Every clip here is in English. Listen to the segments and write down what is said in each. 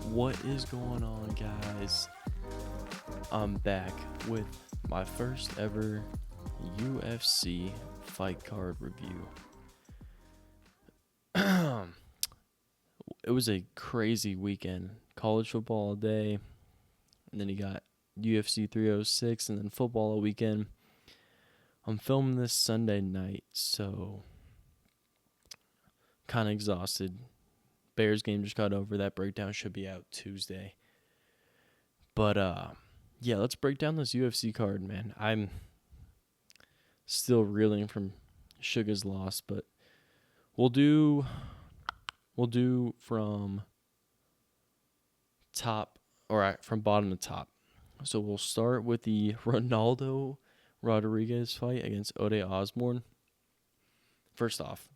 What is going on, guys? I'm back with my first ever UFC fight card review. It was a crazy weekend. College football all day, and then you got UFC 306, and then football all weekend. I'm filming this Sunday night, so kind of exhausted. Bears game just got over. That breakdown should be out Tuesday. But yeah, let's break down this UFC card, man. I'm still reeling from Suga's loss, but we'll do from from bottom to top. So we'll start with the Ronaldo Rodriguez fight against Ode Osborne. First off,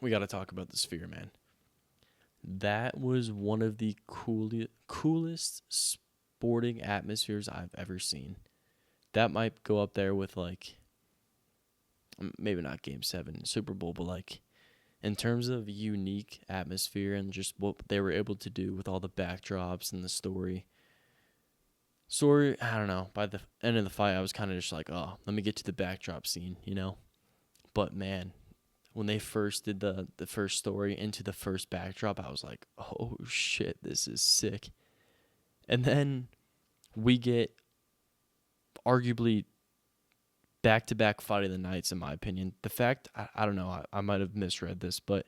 we got to talk about the Sphere, man. That was one of the coolest sporting atmospheres I've ever seen. That might go up there with, like, maybe not Game 7 Super Bowl, but, like, in terms of unique atmosphere and just what they were able to do with all the backdrops and the story, I don't know. By the end of the fight, I was kind of just like, oh, let me get to the backdrop scene, you know? But, man, when they first did the first story into the first backdrop, I was like, oh, shit, this is sick. And then we get arguably back-to-back fight of the nights, in my opinion. The fact, I don't know, I might have misread this, but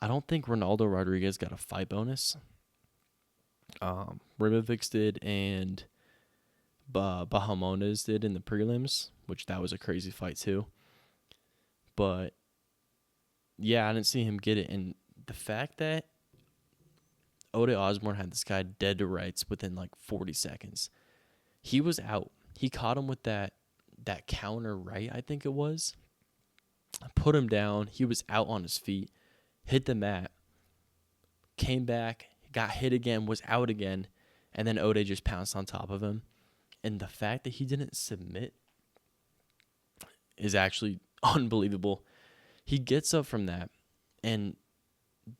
I don't think Ronaldo Rodriguez got a fight bonus. Ribovics did, and Bahamondes did in the prelims, which that was a crazy fight too. But yeah, I didn't see him get it. And the fact that Ode Osborne had this guy dead to rights within like 40 seconds. He was out. He caught him with that counter right, I think it was. Put him down. He was out on his feet. Hit the mat. Came back. Got hit again. Was out again. And then Ode just pounced on top of him. And the fact that he didn't submit is actually unbelievable. He gets up from that. And,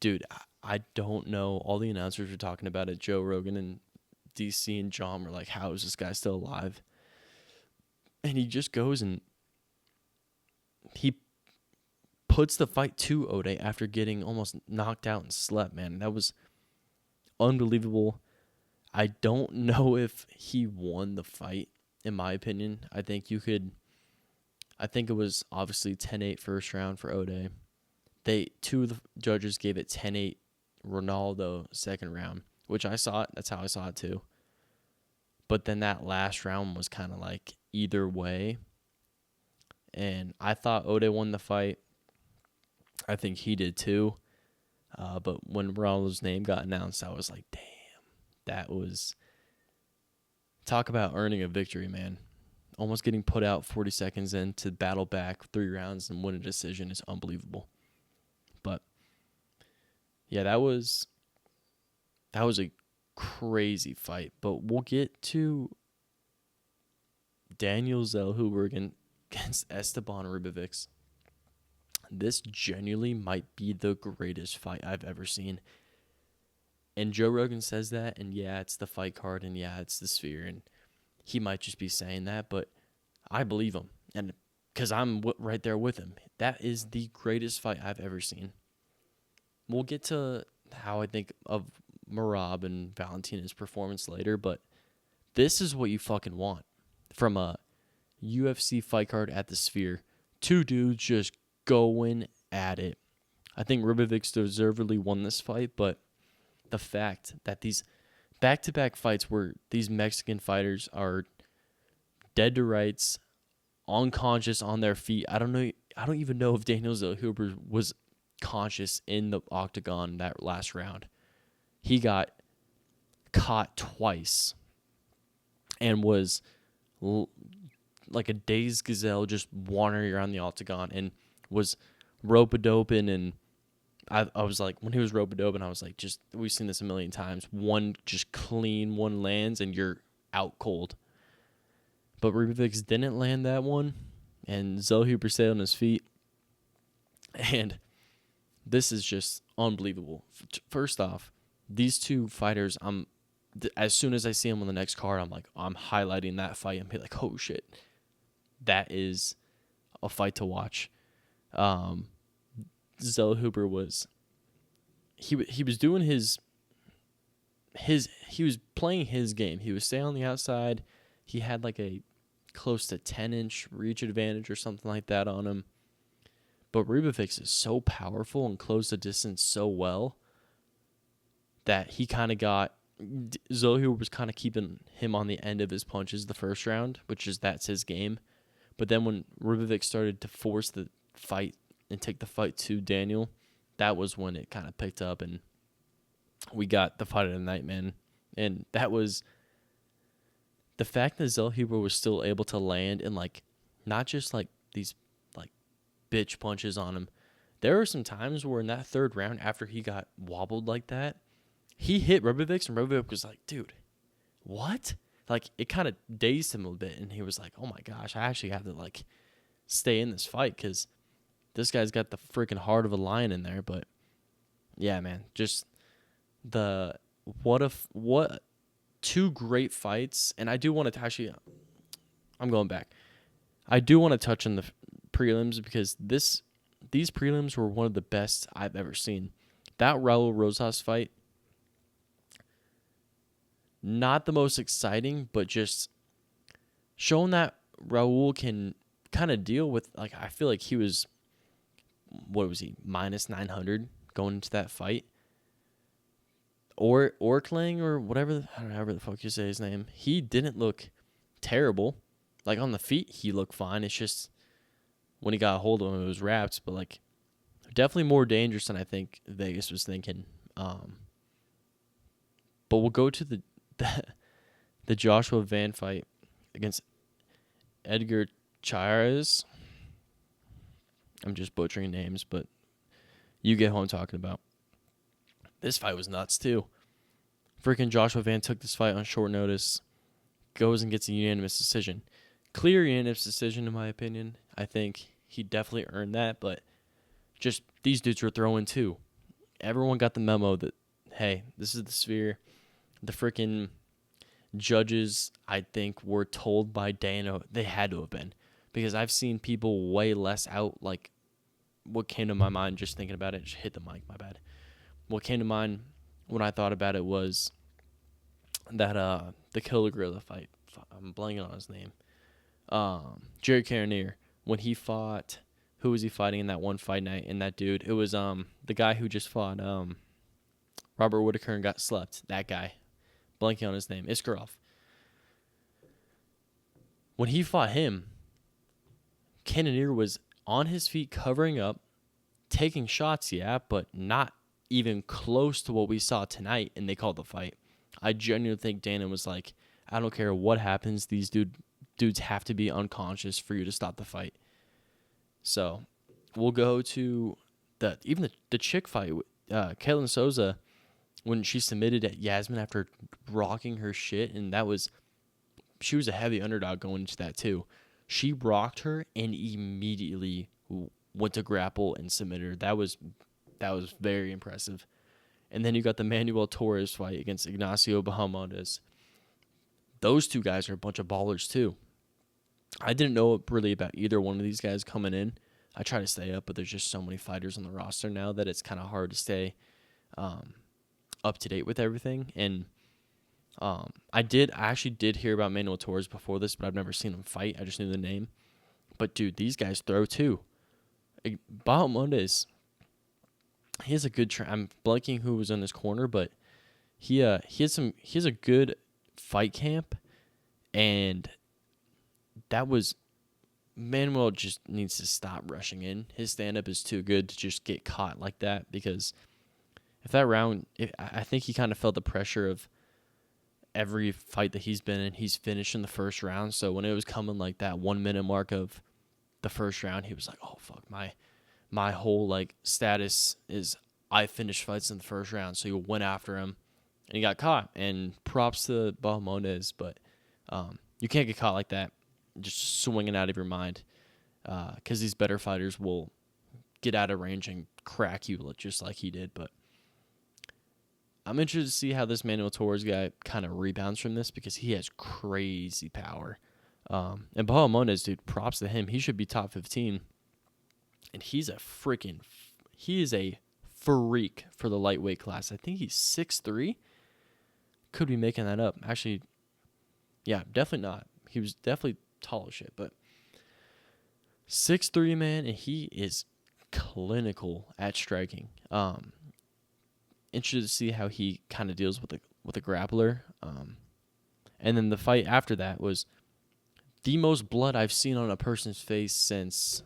dude, I don't know. All the announcers were talking about it. Joe Rogan and DC and John were like, how is this guy still alive? And he just goes and he puts the fight to Ode after getting almost knocked out and slept, man. That was unbelievable. I don't know if he won the fight, in my opinion. I think it was obviously 10-8 first round for Ode. Two of the judges gave it 10-8 Ronaldo second round, which I saw it. That's how I saw it too. But then that last round was kind of like either way. And I thought Ode won the fight. I think he did too. But when Ronaldo's name got announced, I was like, damn, that was... Talk about earning a victory, man. Almost getting put out 40 seconds in to battle back 3 rounds and win a decision is unbelievable. But, yeah, that was a crazy fight. But we'll get to Daniel Zellhuber against Esteban Ribovics. This genuinely might be the greatest fight I've ever seen. And Joe Rogan says that, and yeah, it's the fight card, and yeah, it's the Sphere, and he might just be saying that, but I believe him, and because I'm right there with him. That is the greatest fight I've ever seen. We'll get to how I think of Merab and Valentina's performance later, but this is what you fucking want from a UFC fight card at the Sphere. 2 dudes just going at it. I think Ribovics deservedly won this fight, but the fact that these back-to-back fights where these Mexican fighters are dead to rights, unconscious on their feet. I don't even know if Daniel Zellhuber was conscious in the octagon that last round. He got caught twice and was like a dazed gazelle just wandering around the octagon and was rope-a-doping. And I was like, when he was rope-a-doping, I was like, just, we've seen this a million times. One just clean, one lands, and you're out cold. But Ribovics didn't land that one. and Zellhuber stayed on his feet. And this is just unbelievable. First off, these two fighters, as soon as I see them on the next card, I'm highlighting that fight and be like, oh shit, that is a fight to watch. Zellhuber was he was doing he was playing his game. He was staying on the outside. He had like a close to 10-inch reach advantage or something like that on him. But Rubovix is so powerful and closed the distance so well that he kind of got Zellhuber was kind of keeping him on the end of his punches the first round, that's his game. But then when Rubovix started to force the fight and take the fight to Daniel, that was when it kind of picked up and we got the fight of the night, man. And that was the fact that Zellhuber was still able to land and like not just like these like bitch punches on him. There were some times where in that third round after he got wobbled like that, he hit Rubovix and Rubovix was like, dude, what? Like it kind of dazed him a bit and he was like, oh my gosh, I actually have to like stay in this fight because this guy's got the freaking heart of a lion in there. But yeah, man, just what two great fights. And I do want to actually, I'm going back. I do want to touch on the prelims because these prelims were one of the best I've ever seen. That Raul Rosas fight, not the most exciting, but just showing that Raul can kind of deal with, like, I feel like he was, what was he, minus 900 going into that fight. Or Orklang or whatever, I don't know, however the fuck you say his name. He didn't look terrible. Like, on the feet, he looked fine. It's just when he got a hold of him, it was wrapped. But, like, definitely more dangerous than I think Vegas was thinking. But we'll go to the Joshua Van fight against Edgar Chairez. I'm just butchering names, but you get who I'm talking about. This fight was nuts, too. Freaking Joshua Van took this fight on short notice, goes and gets a unanimous decision. Clear unanimous decision, in my opinion. I think he definitely earned that, but just these dudes were throwing, too. Everyone got the memo that, hey, this is the sphere. The freaking judges, I think, were told by Dana they had to have been. Because I've seen people way less out, like, what came to my mind just thinking about it. Just hit the mic, my bad. What came to mind when I thought about it was that the Killer Gorilla fight. I'm blanking on his name. Jerry Cannonier. When he fought, who was he fighting in that one fight night? And that dude, it was the guy who just fought Robert Whittaker and got slept. That guy. Blanking on his name. Iskarov. When he fought him, Cannonier was on his feet covering up, taking shots, yeah, but not even close to what we saw tonight, and they called the fight. I genuinely think Dana was like, I don't care what happens, these dudes have to be unconscious for you to stop the fight. So we'll go to the chick fight. Caitlin Souza, when she submitted at Yasmin after rocking her shit, and she was a heavy underdog going into that too. She rocked her and immediately went to grapple and submit her. That was very impressive. And then you got the Manuel Torres fight against Ignacio Bahamondes. Those two guys are a bunch of ballers too. I didn't know really about either one of these guys coming in. I try to stay up, but there's just so many fighters on the roster now that it's kind of hard to stay up to date with everything. And I actually did hear about Manuel Torres before this, but I've never seen him fight. I just knew the name. But dude, these guys throw too. Bahamondes, he has a good I'm blanking who was in his corner, but he has a good fight camp, and that was Manuel just needs to stop rushing in. His stand up is too good to just get caught like that, because if that round, I think he kind of felt the pressure of every fight that he's been in. He's finished in the first round, so when it was coming like that 1 minute mark of the first round, he was like, oh fuck, my whole like status is I finished fights in the first round. So he went after him and he got caught, and props to Bahamondes, but you can't get caught like that just swinging out of your mind. because these better fighters will get out of range and crack you just like he did. But I'm interested to see how this Manuel Torres guy kind of rebounds from this because he has crazy power. And Bahamondes, dude, props to him. He should be top 15. And he is a freak for the lightweight class. I think he's 6'3". Could be making that up. Actually, yeah, definitely not. He was definitely tall as shit, but 6'3", man, and he is clinical at striking. Interested to see how he kind of deals with a grappler. And then the fight after that was the most blood I've seen on a person's face since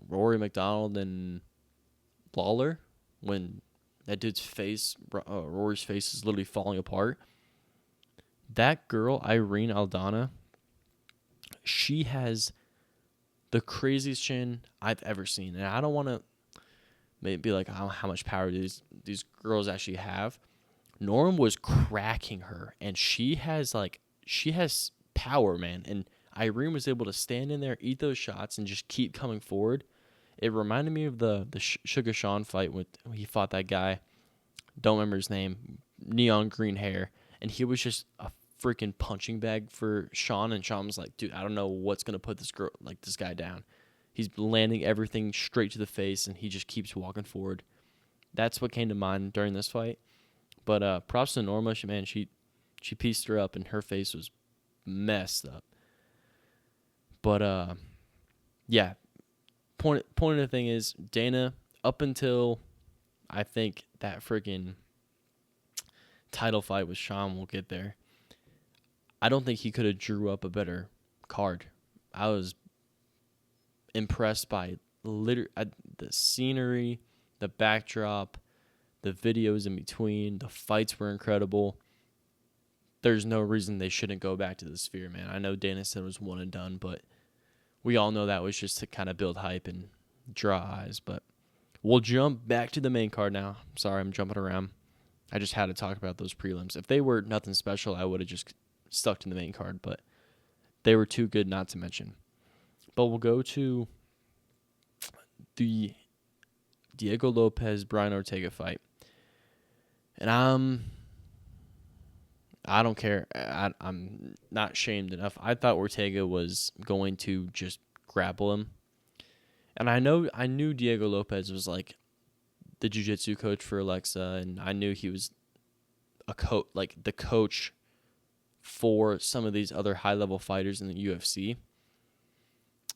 Rory McDonald and Lawler, when that dude's face, Rory's face, is literally falling apart. That girl, Irene Aldana, she has the craziest chin I've ever seen. And I don't want to maybe be like, how much power do these girls actually have. Norm was cracking her, and she has power, man. And Irene was able to stand in there, eat those shots, and just keep coming forward. It reminded me of the Sugar Sean fight when he fought that guy. Don't remember his name. Neon green hair. And he was just a freaking punching bag for Sean. And Sean was like, dude, I don't know what's going to put this guy down. He's landing everything straight to the face, and he just keeps walking forward. That's what came to mind during this fight. But props to Norma. She pieced her up, and her face was messed up. But, yeah. Point of the thing is, Dana, up until I think that freaking title fight with Sean will get there, I don't think he could have drew up a better card. I was impressed by the scenery, the backdrop, the videos in between. The fights were incredible. There's no reason they shouldn't go back to the Sphere, man. I know Dana said it was one and done, but we all know that was just to kind of build hype and draw eyes. But we'll jump back to the main card now. Sorry, I'm jumping around. I just had to talk about those prelims. If they were nothing special, I would have just stuck to the main card, but they were too good not to mention. But we'll go to the Diego Lopez Brian Ortega fight. And I don't care. I'm not shamed enough. I thought Ortega was going to just grapple him. And I knew Diego Lopez was like the jiu-jitsu coach for Alexa, and I knew he was the coach for some of these other high-level fighters in the UFC.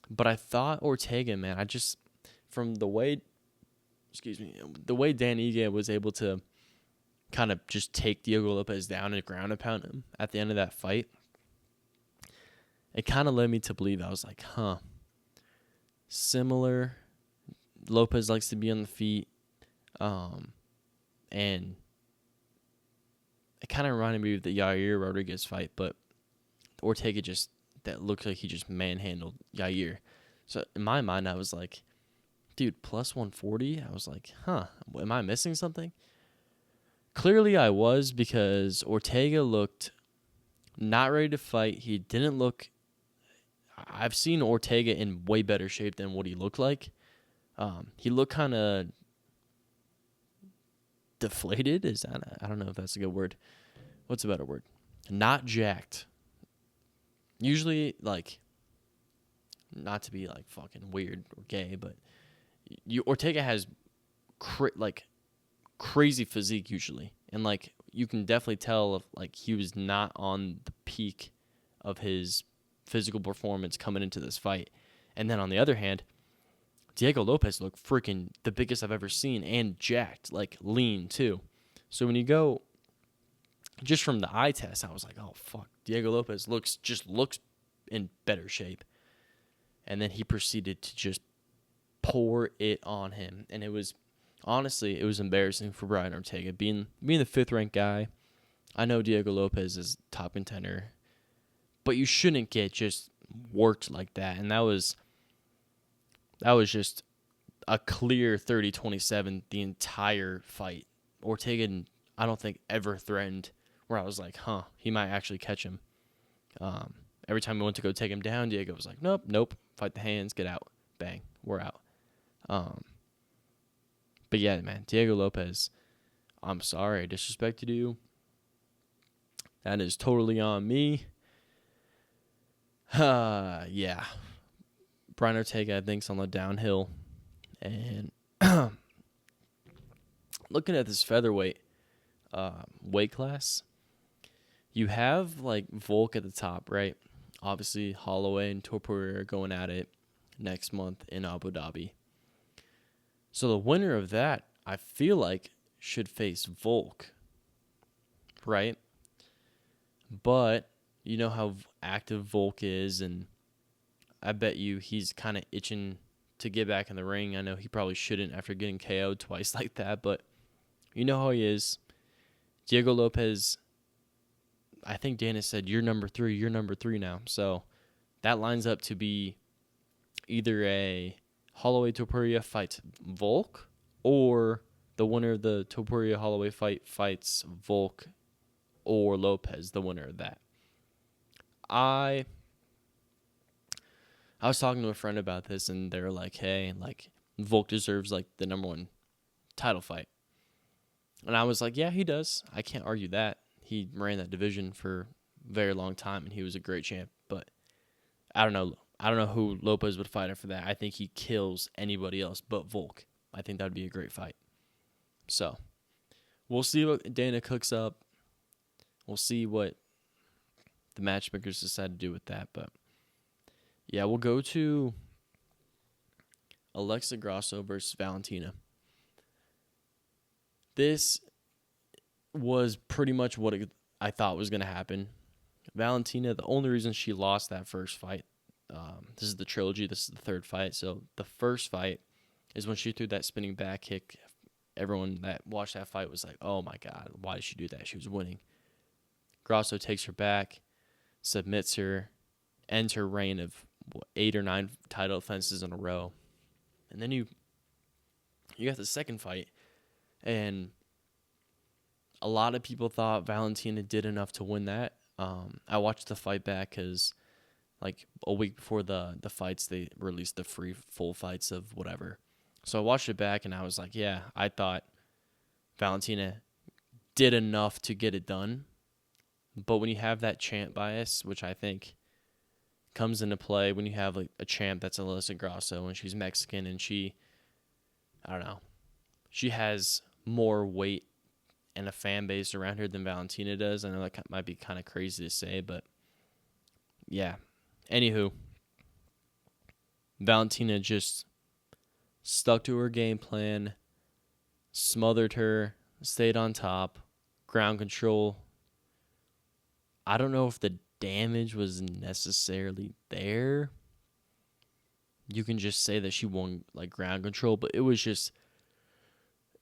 But I thought Ortega, man, from the way Dan Ige was able to kind of just take Diego Lopez down and ground and pound him at the end of that fight, it kind of led me to believe, I was like, similar. Lopez likes to be on the feet, and it kind of reminded me of the Yair Rodriguez fight, but Ortega that looked like he just manhandled Yair. So in my mind, I was like, dude, plus 140? I was like, am I missing something? Clearly I was, because Ortega looked not ready to fight. He didn't look... I've seen Ortega in way better shape than what he looked like. He looked kind of deflated. I don't know if that's a good word. What's a better word? Not jacked. Usually, not to be fucking weird or gay, but Ortega has crazy physique usually, and you can definitely tell if he was not on the peak of his physical performance coming into this fight. And then on the other hand, Diego Lopez looked freaking the biggest I've ever seen, and jacked, lean too. So when you go just from the eye test, I was like, oh fuck, Diego Lopez looks in better shape. And then he proceeded to just pour it on him, and it was embarrassing for Brian Ortega being the 5th ranked guy. I know Diego Lopez is top contender, but you shouldn't get just worked like that. And that was just a clear 30-27 the entire fight. Ortega, I don't think, ever threatened where I was like, he might actually catch him. every time we went to go take him down, Diego was like, nope, fight the hands, get out, bang, we're out. But yeah, man, Diego Lopez, I'm sorry I disrespected you. That is totally on me. Yeah. Brian Ortega, I think, is on the downhill. And looking at this featherweight weight class, you have like Volk at the top, right? Obviously, Holloway and Topuria are going at it next month in Abu Dhabi. So the winner of that, I feel like, should face Volk, right? But you know how active Volk is, and I bet you he's kind of itching to get back in the ring. I know he probably shouldn't after getting KO'd twice like that, but you know how he is. Diego Lopez, I think Dana said, you're number 3 now. So that lines up to be either a Holloway Topuria fights Volk, or the winner of the Topuria Holloway fight fights Volk or Lopez, the winner of that. I was talking to a friend about this, and they're like, hey, like, Volk deserves, like, the number 1 title fight. And I was like, yeah, he does. I can't argue that. He ran that division for a very long time, and he was a great champ. But I don't know. I don't know who Lopez would fight after that. I think he kills anybody else but Volk. I think that would be a great fight. So we'll see what Dana cooks up. We'll see what the matchmakers decide to do with that. But yeah, we'll go to Alexa Grasso versus Valentina. This was pretty much what I thought was going to happen. Valentina, the only reason she lost that first fight, this is the trilogy, this is the third fight. So the first fight is when she threw that spinning back kick. Everyone that watched that fight was like, oh my God, why did she do that? She was winning. Grasso takes her back, submits her, ends her reign of 8 or 9 title defenses in a row. And then you got the second fight, and a lot of people thought Valentina did enough to win that. I watched the fight back because, like, a week before the fights, they released the free full fights of whatever. So I watched it back, and I was like, yeah, I thought Valentina did enough to get it done. But when you have that champ bias, which I think comes into play when you have like a champ that's Alyssa Grasso and she's Mexican and she has more weight and a fan base around her than Valentina does. I know that might be kind of crazy to say, but yeah. Anywho, Valentina just stuck to her game plan, smothered her, stayed on top, ground control. I don't know if the damage was necessarily there. You can just say that she won like ground control, but it was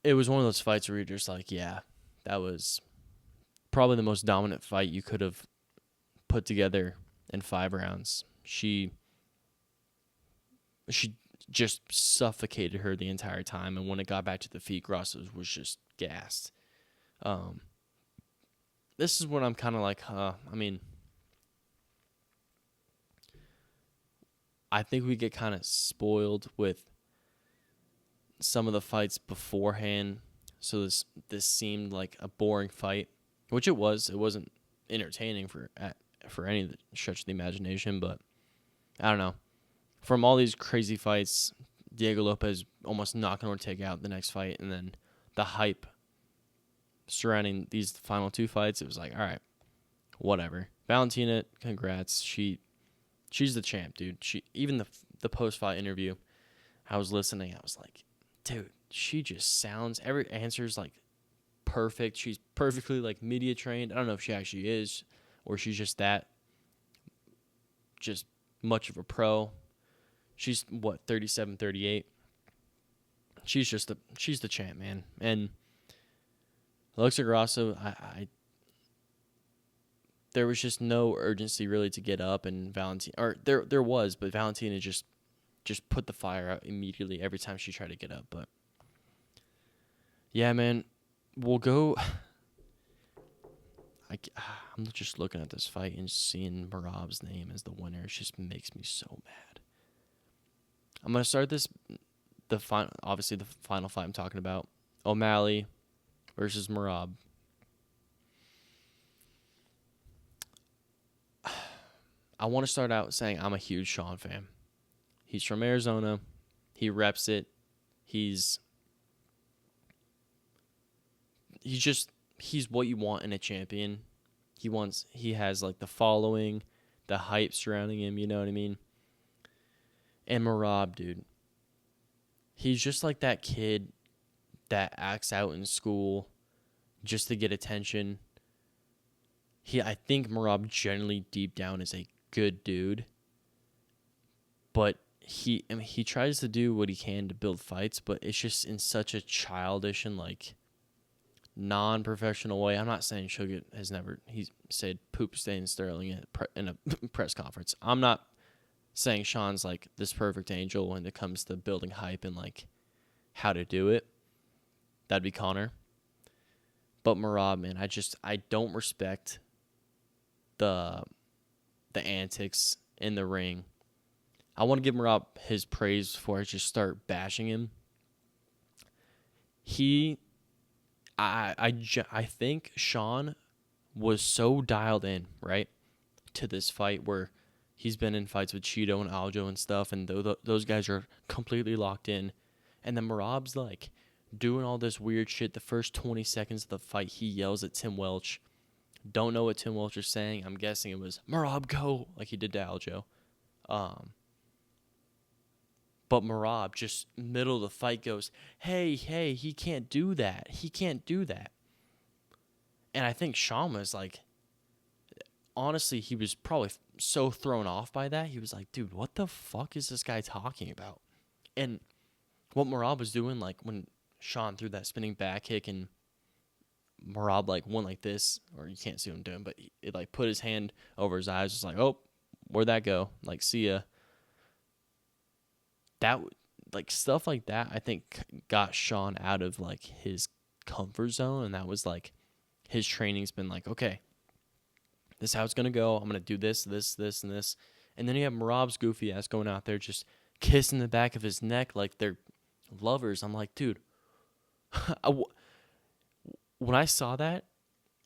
one of those fights where you're just like, yeah, that was probably the most dominant fight you could have put together in 5 rounds. She just suffocated her the entire time, and when it got back to the feet, Grasso was just gassed. This is when I'm kind of like, I mean, I think we get kind of spoiled with some of the fights beforehand. So this seemed like a boring fight, which it was. It wasn't entertaining for any of the stretch of the imagination, but I don't know. From all these crazy fights, Diego Lopez almost knocking Ortega out the next fight, and then the hype surrounding these final 2 fights, it was like, all right, whatever. Valentina, congrats. She's the champ, dude. Even the post-fight interview, I was listening. I was like, dude, she just sounds, every answer is like perfect. She's perfectly like media trained. I don't know if she actually is, or she's just much of a pro. She's 37, 38. She's the champ, man. And Alexa Grasso, there was just no urgency really to get up, and Valentina, or there was, but Valentina just put the fire out immediately every time she tried to get up. But yeah, man, we'll go. I'm I'm just looking at this fight and seeing Merab's name as the winner. It just makes me so mad. I'm gonna start obviously the final fight I'm talking about, O'Malley versus Merab. I want to start out saying I'm a huge Sean fan. He's from Arizona. He reps it. He's what you want in a champion. He has like the following, the hype surrounding him, you know what I mean? And Merab, dude, he's just like that kid that acts out in school just to get attention. I think Merab generally deep down is a good dude, but he tries to do what he can to build fights, but it's just in such a childish and like non-professional way. I'm not saying Sugar he said poop stain Sterling in a press conference. I'm not saying Sean's like this perfect angel when it comes to building hype and like how to do it. That'd be Connor. But Merab, man, I don't respect the antics in the ring. I want to give Merab his praise before I just start bashing him. I think Sean was so dialed in, right, to this fight where he's been in fights with Cheeto and Aljo and stuff, and those guys are completely locked in. And then Merab's like doing all this weird shit. The first 20 seconds of the fight, he yells at Tim Welch. Don't know what Tim Welch is saying. I'm guessing it was, Merab, go, like he did to Aljo. But Merab, just middle of the fight, goes, hey, he can't do that. He can't do that. And I think Sean was like, honestly, he was probably so thrown off by that. He was like, dude, what the fuck is this guy talking about? And what Merab was doing, like when Sean threw that spinning back kick and Merab like went like this, or you can't see what I'm doing, but it like put his hand over his eyes, just like, oh, where'd that go? Like, see ya. That, like, stuff like that, I think got Sean out of like his comfort zone, and that was like his training's been like, okay, this is how it's gonna go. I'm gonna do this, and this, and then you have Merab's goofy ass going out there just kissing the back of his neck like they're lovers. I'm like, dude, when I saw that,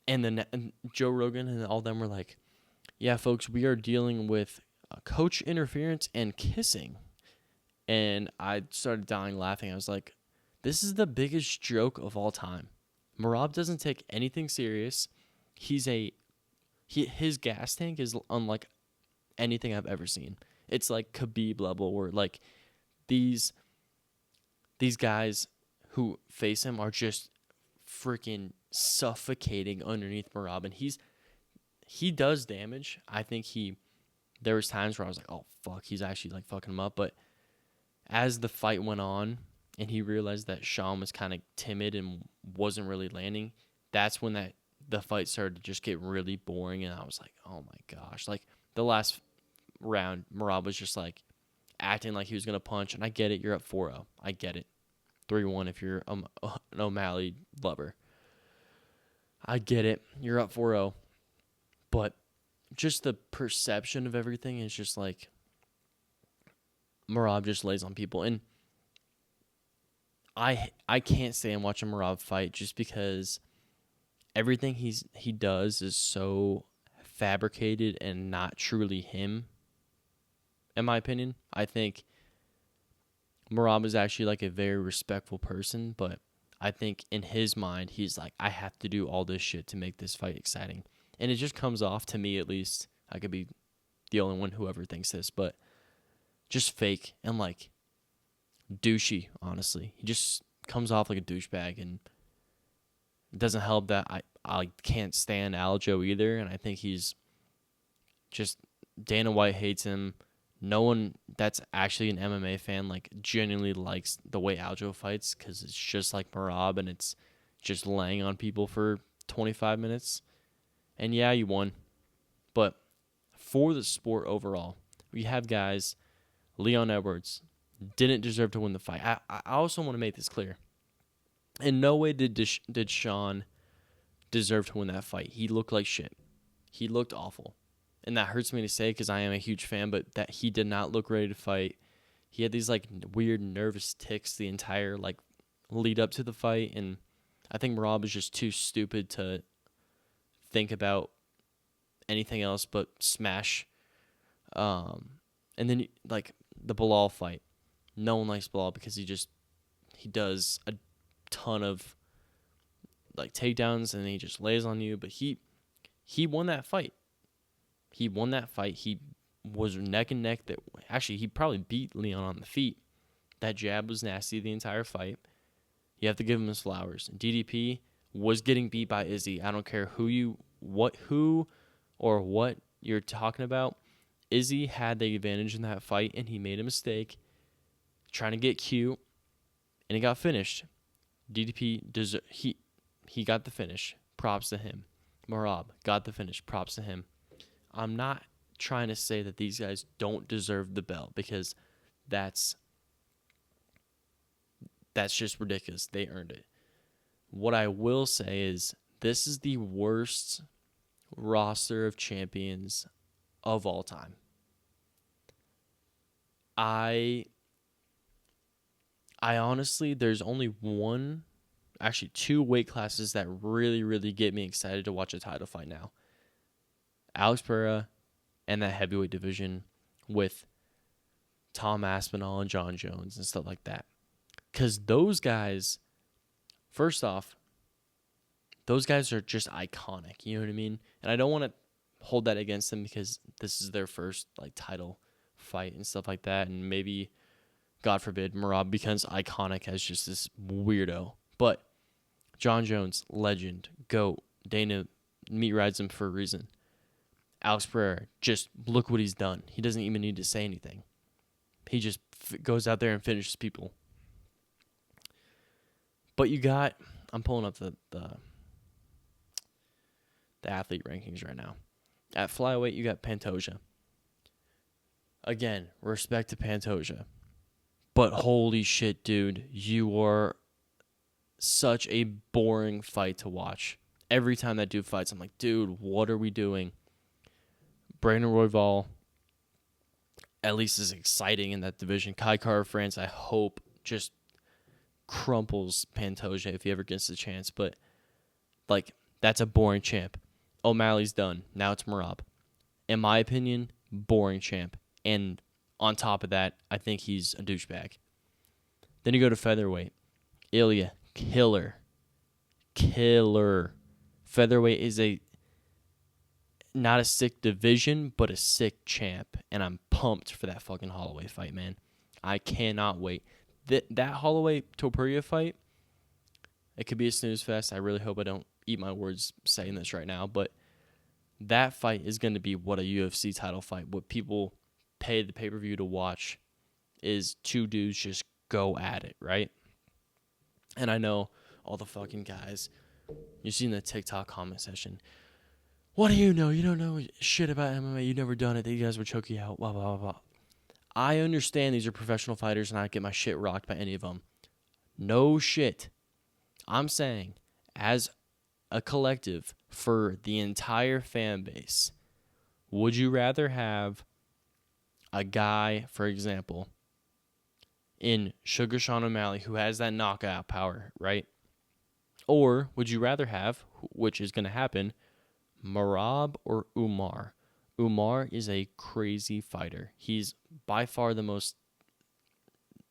and Joe Rogan and all them were like, yeah, folks, we are dealing with coach interference and kissing. And I started dying laughing. I was like, this is the biggest joke of all time. Merab doesn't take anything serious. His gas tank is unlike anything I've ever seen. It's like Khabib level, where like these guys who face him are just freaking suffocating underneath Merab, and he does damage. I think there was times where I was like, oh fuck, he's actually like fucking him up. But as the fight went on and he realized that Sean was kind of timid and wasn't really landing, that's when the fight started to just get really boring. And I was like, oh my gosh. Like the last round, Merab was just like acting like he was going to punch. And I get it. You're up 4-0. I get it. 3-1 if you're an O'Malley lover. I get it. You're up 4-0. But just the perception of everything is just like Merab just lays on people. And I can't stand watching Merab fight just because everything he does is so fabricated and not truly him, in my opinion. I think Merab is actually like a very respectful person, but I think in his mind, he's like, I have to do all this shit to make this fight exciting. And it just comes off, to me at least, I could be the only one who ever thinks this, but just fake and like douchey, honestly. He just comes off like a douchebag, and it doesn't help that I can't stand Aljo either, and I think he's just, Dana White hates him. No one that's actually an MMA fan like genuinely likes the way Aljo fights, because it's just like Merab, and it's just laying on people for 25 minutes. And yeah, you won. But for the sport overall, we have guys, Leon Edwards didn't deserve to win the fight. I also want to make this clear. In no way did Sean deserve to win that fight. He looked like shit. He looked awful. And that hurts me to say because I am a huge fan, but that he did not look ready to fight. He had these like weird nervous tics the entire like lead up to the fight, and I think Merab was just too stupid to think about anything else but smash. And then like the Bilal fight, no one likes Bilal because he does a ton of like takedowns and he just lays on you. But he won that fight. He won that fight. He was neck and neck. That actually he probably beat Leon on the feet. That jab was nasty the entire fight. You have to give him his flowers. DDP was getting beat by Izzy. I don't care who or what you're talking about. Izzy had the advantage in that fight, and he made a mistake trying to get cute, and he got finished. DDP he got the finish. Props to him. Merab got the finish. Props to him. I'm not trying to say that these guys don't deserve the belt because that's just ridiculous. They earned it. What I will say is this is the worst roster of champions of all time. I honestly, there's only two weight classes that really, really get me excited to watch a title fight now. Alex Pereira and that heavyweight division with Tom Aspinall and John Jones and stuff like that. Because those guys, first off, those guys are just iconic. You know what I mean? And I don't want to hold that against them because this is their first like title fight and stuff like that. And maybe, God forbid, Merab becomes iconic as just this weirdo. But John Jones, legend, GOAT. Dana meat rides him for a reason. Alex Pereira, just look what he's done. He doesn't even need to say anything. He just goes out there and finishes people. But I'm pulling up the athlete rankings right now. At flyweight, you got Pantoja. Again, respect to Pantoja. But holy shit, dude, you are such a boring fight to watch. Every time that dude fights, I'm like, dude, what are we doing? Brandon Royval, at least, is exciting in that division. Kai Kara-France, I hope, just crumples Pantoja if he ever gets the chance. But, like, that's a boring champ. O'Malley's done. Now it's Merab. In my opinion, boring champ. And on top of that, I think he's a douchebag. Then you go to featherweight. Ilya, killer. Featherweight is not a sick division, but a sick champ. And I'm pumped for that fucking Holloway fight, man. I cannot wait. That Holloway Topuria fight, it could be a snooze fest. I really hope I don't eat my words saying this right now, but that fight is going to be what a UFC title fight. What people pay the pay-per-view to watch is two dudes just go at it, right? And I know all the fucking guys, you see in the TikTok comment section, what do you know? You don't know shit about MMA. You've never done it. You guys would choke you out, blah, blah, blah, blah. I understand these are professional fighters and I get my shit rocked by any of them. No shit. I'm saying, as a collective, for the entire fan base, would you rather have a guy, for example, in Sugar Sean O'Malley who has that knockout power, right? Or would you rather have, which is going to happen, Merab or Umar? Umar is a crazy fighter. He's by far the most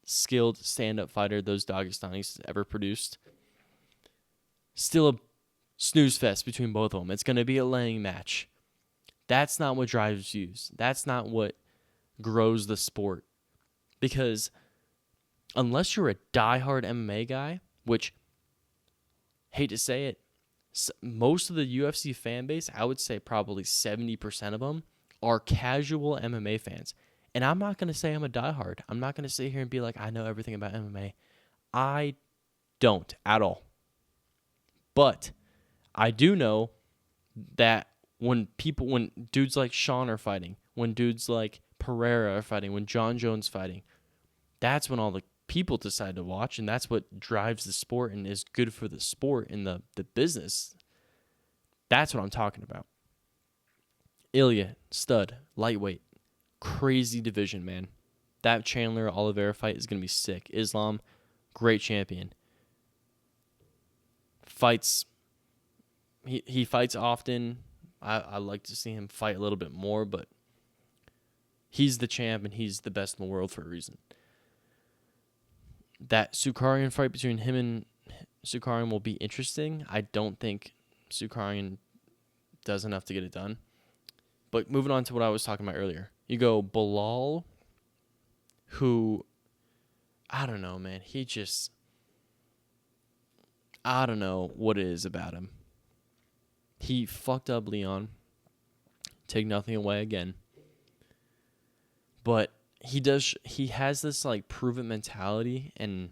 skilled stand-up fighter those Dagestanis ever produced. Still a snooze fest between both of them. It's going to be a laying match. That's not what drives views. That's not what grows the sport. Because unless you're a diehard MMA guy, which, hate to say it, most of the UFC fan base, I would say probably 70% of them, are casual MMA fans. And I'm not going to say I'm a diehard. I'm not going to sit here and be like, I know everything about MMA. I don't at all. But I do know that when dudes like Sean are fighting, when dudes like Pereira are fighting, when John Jones fighting, that's when all the people decide to watch, and that's what drives the sport and is good for the sport and the business. That's what I'm talking about. Ilya, stud, lightweight. Crazy division, man. That Chandler Oliveira fight is going to be sick. Islam, great champion. Fights. He fights often. I like to see him fight a little bit more, but he's the champ and he's the best in the world for a reason. That Sukarian fight between him and Sukarian will be interesting. I don't think Sukarian does enough to get it done. But moving on to what I was talking about earlier. You go Bilal, who, I don't know, man. I don't know what it is about him. He fucked up Leon. Take nothing away again. But he has this like prove it mentality, and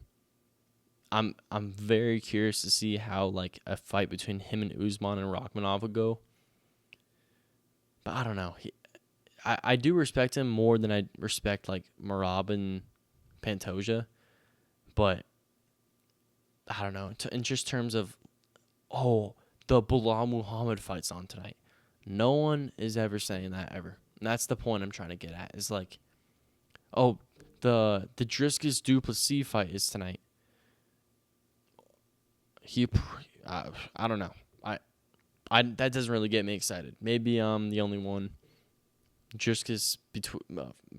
I'm very curious to see how like a fight between him and Usman and Rakhmonov would go. But I don't know. I do respect him more than I respect like Merab and Pantoja. But I don't know. In just terms of, the Bilal Muhammad fight's on tonight. No one is ever saying that ever. And that's the point I'm trying to get at. Is like, the Dricus Duplessis fight is tonight. I don't know. I that doesn't really get me excited. Maybe I'm the only one. Dricus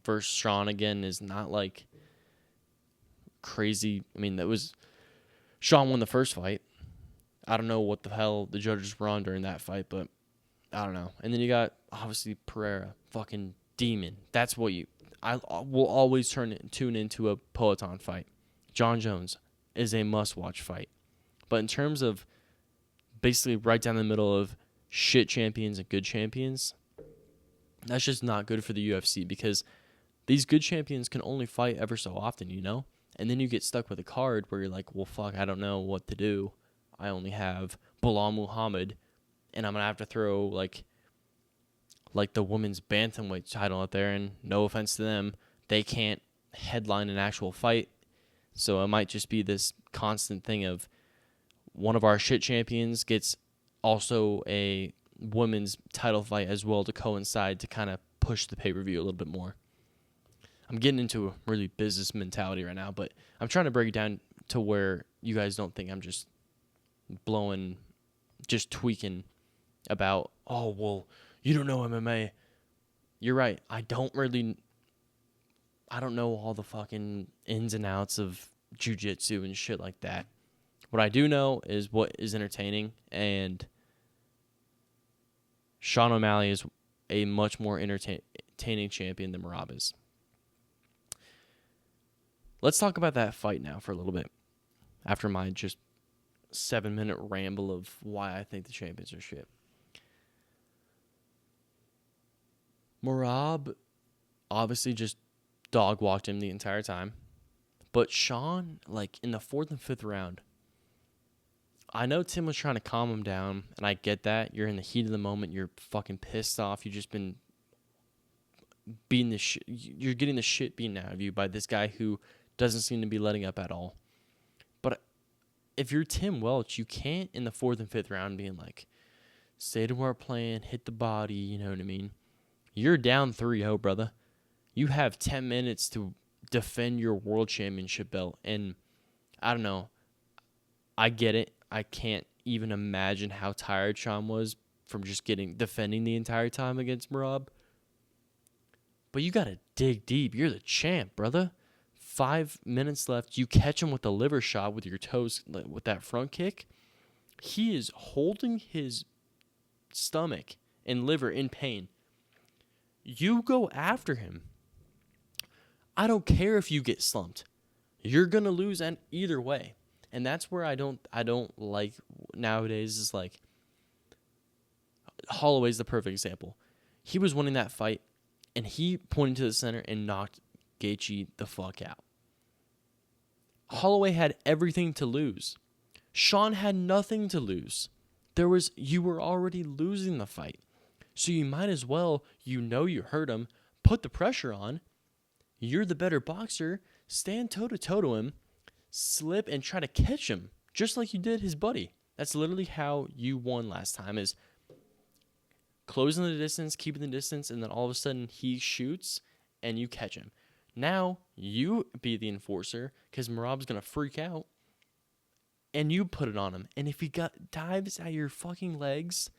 versus Sean again is not like crazy. I mean, Sean won the first fight. I don't know what the hell the judges were on during that fight, but I don't know. And then you got, obviously, Pereira, fucking demon. That's what I will always tune into a Peloton fight. John Jones is a must-watch fight. But in terms of basically right down the middle of shit champions and good champions, that's just not good for the UFC, because these good champions can only fight ever so often, you know? And then you get stuck with a card where you're like, well, fuck, I don't know what to do. I only have Bilal Muhammad, and I'm going to have to throw, like the women's bantamweight title out there, and no offense to them, they can't headline an actual fight. So it might just be this constant thing of one of our shit champions gets also a women's title fight as well to coincide to kind of push the pay-per-view a little bit more. I'm getting into a really business mentality right now, but I'm trying to break it down to where you guys don't think I'm just tweaking about, you don't know MMA. You're right. I don't know all the fucking ins and outs of jiu-jitsu and shit like that. What I do know is what is entertaining, and Sean O'Malley is a much more entertaining champion than Merab is. Let's talk about that fight now for a little bit, after my just 7-minute ramble of why I think the champions are shit. Merab obviously just dog walked him the entire time. But Sean, like in the 4th and 5th round, I know Tim was trying to calm him down, and I get that. You're in the heat of the moment. You're fucking pissed off. You've just been beating the shit. You're getting the shit beaten out of you by this guy who doesn't seem to be letting up at all. But if you're Tim Welch, you can't in the 4th and 5th round being like, stay to our plan, hit the body, you know what I mean? You're down 3-0, brother. You have 10 minutes to defend your world championship belt. And I don't know. I get it. I can't even imagine how tired Sean was from just defending the entire time against Merab. But you got to dig deep. You're the champ, brother. 5 minutes left. You catch him with a liver shot with your toes, with that front kick. He is holding his stomach and liver in pain. You go after him. I don't care if you get slumped. You're going to lose either way. And that's where I don't like nowadays is like Holloway's the perfect example. He was winning that fight, and he pointed to the center and knocked Gaethje the fuck out. Holloway had everything to lose. Sean had nothing to lose. You were already losing the fight. So you might as well, you hurt him, put the pressure on. You're the better boxer. Stand toe-to-toe to him. Slip and try to catch him, just like you did his buddy. That's literally how you won last time, is closing the distance, keeping the distance, and then all of a sudden he shoots and you catch him. Now you be the enforcer because Merab's going to freak out and you put it on him. And if he dives at your fucking legs,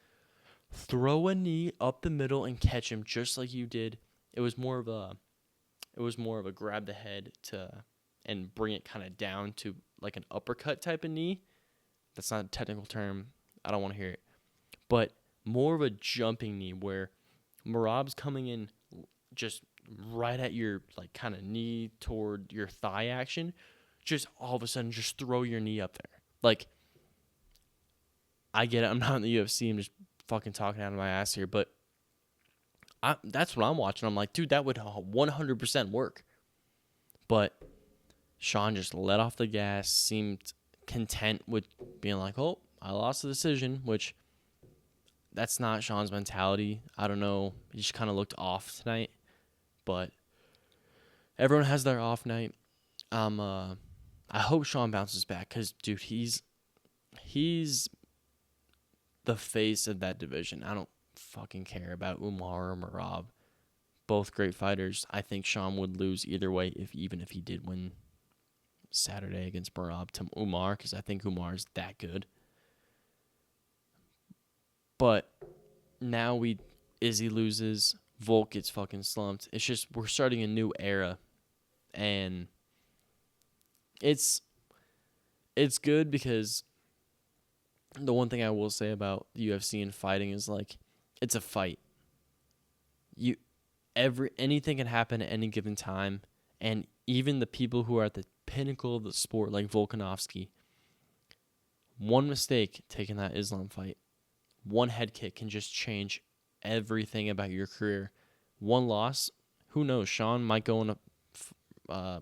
throw a knee up the middle and catch him just like you did. It was more of a grab the head and bring it kind of down to like an uppercut type of knee. That's not a technical term. I don't want to hear it. But more of a jumping knee where Merab's coming in just right at your like kind of knee toward your thigh action. Just all of a sudden just throw your knee up there. Like, I get it. I'm not in the UFC. I'm just fucking talking out of my ass here. But that's what I'm watching. I'm like, dude, that would 100% work. But Sean just let off the gas, seemed content with being like, oh, I lost the decision, which that's not Sean's mentality. I don't know. He just kind of looked off tonight. But everyone has their off night. I hope Sean bounces back because, dude, he's the face of that division. I don't fucking care about Umar or Merab. Both great fighters. I think Sean would lose either way, even if he did win Saturday against Merab to Umar, because I think Umar is that good. But now Izzy loses, Volk gets fucking slumped. It's just we're starting a new era, and it's good because the one thing I will say about the UFC and fighting is like it's a fight. Anything can happen at any given time, and even the people who are at the pinnacle of the sport, like Volkanovski, one mistake taking that Islam fight, one head kick can just change everything about your career. One loss, who knows? Sean might go on a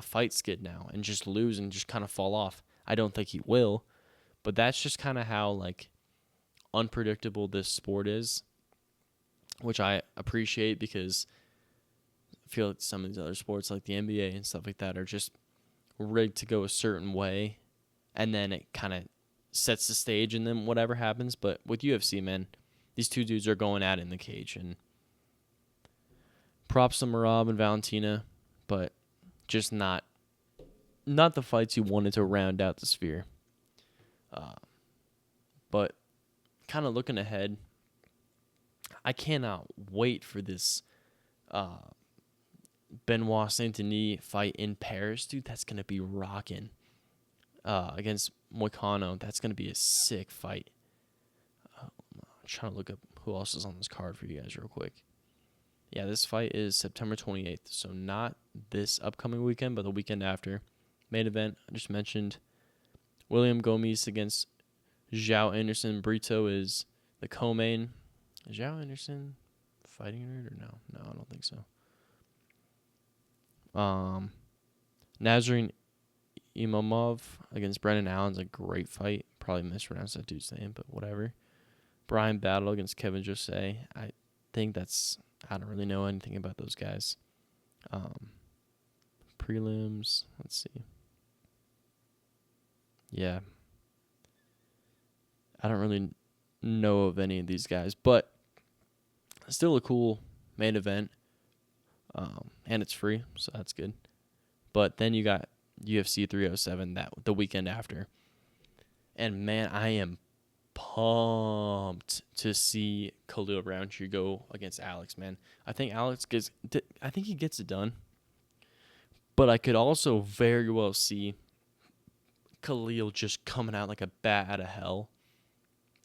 fight skid now and just lose and just kind of fall off. I don't think he will, but that's just kind of how like unpredictable this sport is, which I appreciate because I feel like some of these other sports like the NBA and stuff like that are just rigged to go a certain way, and then it kind of sets the stage and then whatever happens. But with UFC, man, these two dudes are going at it in the cage, and props to Merab and Valentina, but just not the fights you wanted to round out the sphere. But kind of looking ahead, I cannot wait for this Benoit Saint-Denis fight in Paris, dude. That's going to be rocking. Against Moicano, that's going to be a sick fight. I'm trying to look up who else is on this card for you guys real quick. Yeah, this fight is September 28th, so not this upcoming weekend, but the weekend after. Main event, I just mentioned William Gomis against Zhao Anderson. Brito is the co-main. Is Zhao Anderson fighting it or no? No, I don't think so. Nazarene Imamov against Brendan Allen's a great fight. Probably mispronounced that dude's name, but whatever. Brian Battle against Kevin Jose. I don't really know anything about those guys. Prelims, let's see. Yeah. I don't really know of any of these guys, but still a cool main event. And it's free, so that's good. But then you got UFC 307 the weekend after. And man, I am pumped to see Khalil Roundtree go against Alex, man. I think he gets it done. But I could also very well see Khalil just coming out like a bat out of hell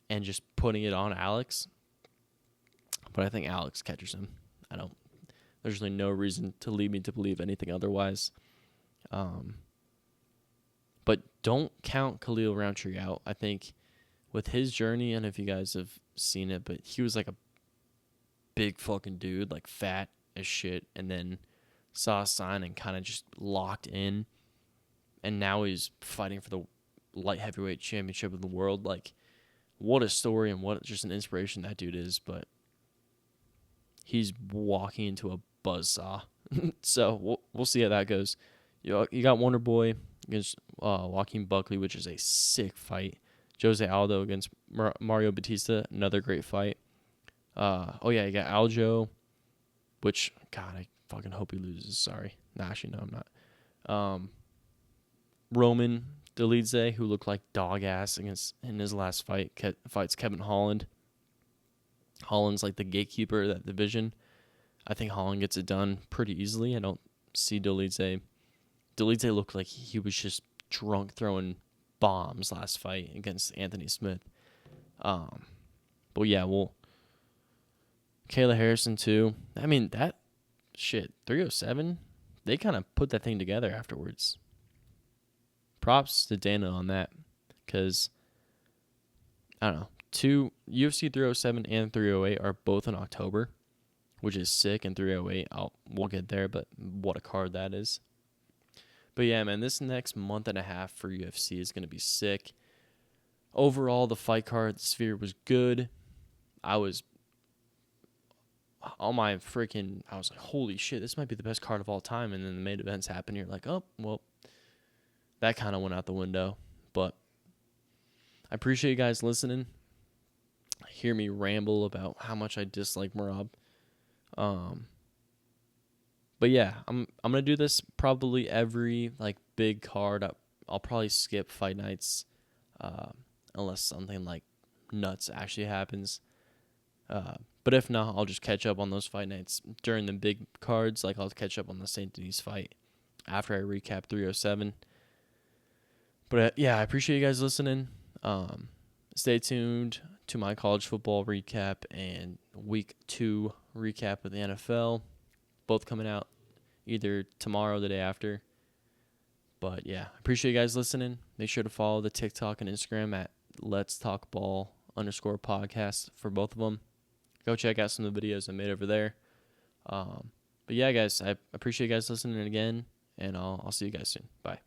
and just putting it on Alex. But I think Alex catches him. There's really no reason to lead me to believe anything otherwise. But don't count Khalil Roundtree out. I think with his journey, I don't know if you guys have seen it, but he was like a big fucking dude, like fat as shit, and then saw a sign and kind of just locked in. And now he's fighting for the light heavyweight championship of the world. Like, what a story and what just an inspiration that dude is. But he's walking into a buzzsaw. So we'll see how that goes. You got Wonder Boy against Joaquin Buckley, which is a sick fight. Jose Aldo against Mario Batista, another great fight. Oh yeah, you got Aljo, which God, I fucking hope he loses. Sorry, nah, actually no, I'm not. Roman Dolidze, who looked like dog ass in his last fight, fights Kevin Holland. Holland's like the gatekeeper of that division. I think Holland gets it done pretty easily. I don't see Dolidze. Dolidze looked like he was just drunk throwing bombs last fight against Anthony Smith. But yeah, Kayla Harrison too. I mean, that shit, 307, they kind of put that thing together afterwards. Props to Dana on that, because, I don't know, UFC 307 and 308 are both in October, which is sick, and 308, we'll get there, but what a card that is. But yeah, man, this next month and a half for UFC is going to be sick. Overall, the fight card sphere was good. I was like, holy shit, this might be the best card of all time. And then the main events happen. You're like, oh, well, that kind of went out the window. But I appreciate you guys listening. Hear me ramble about how much I dislike Merab. But yeah, I'm gonna do this probably every like big card. I'll probably skip fight nights, unless something like nuts actually happens. But if not, I'll just catch up on those fight nights during the big cards. Like I'll catch up on the St. Denis fight after I recap 307. But yeah, I appreciate you guys listening. Stay tuned to my college football recap and week 2 recap of the NFL. Both coming out either tomorrow or the day after. But yeah, appreciate you guys listening. Make sure to follow the TikTok and Instagram at Let's Talk Ball _podcast for both of them. Go check out some of the videos I made over there. But yeah, guys, I appreciate you guys listening again, and I'll see you guys soon. Bye.